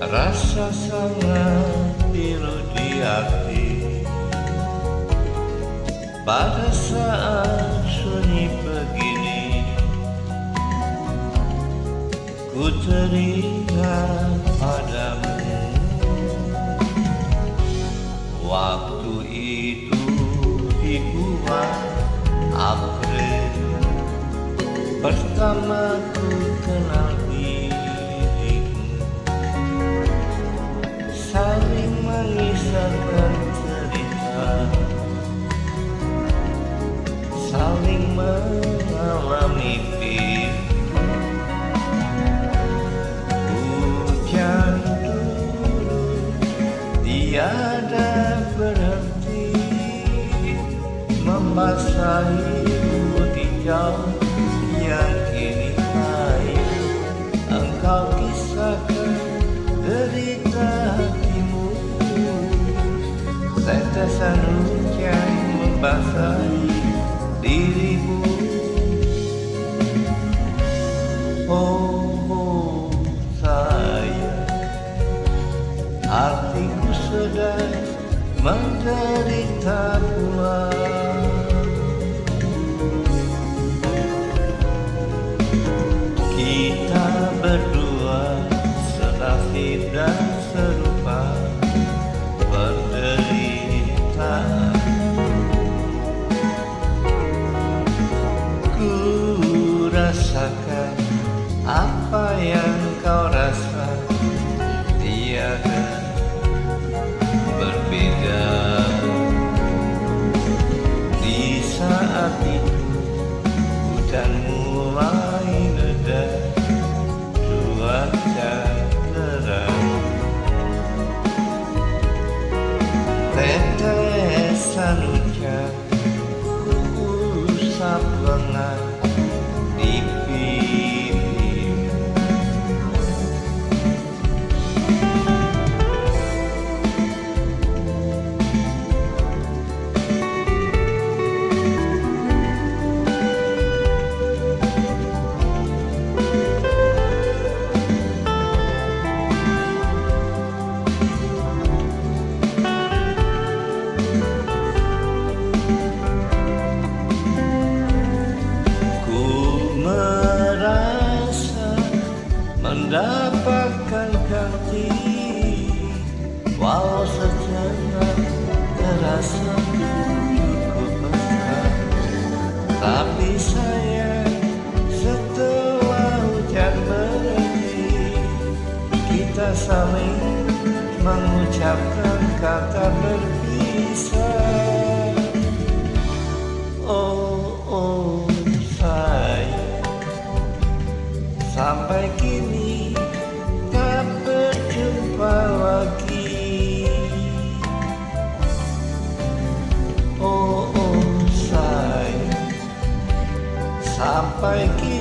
Rasa sangat pilu di hati pada saat sunyi begini. Ku teringat padamu waktu itu di bulan April, pertama ku kenal dirimu. Saling mengisahkan cerita, saling mengalami pilu. Hujan turun tiada berhenti, membasahi hijau yang kini lain. Engkau kisahkan derita hatimu, tetesan hujan membasahi dirimu. Oh sayang, hatiku sedang menderita pula. Kita berdua senasib dan serupa penderitaan. Ku rasakan apa yang kau rasa, tiada berbeda. Di saat itu hujan mulai reda, cuaca terang. Tetesan hujan ku usap lengan di pipimu. Mendapatkan ganti, walau sejenak terasa cukup besar. Tapi sayang, setelah hujan berhenti, kita saling mengucapkan kata berpisah. Oh sayang, sampai kini tak berjumpa lagi. Oh sayang, sampai kini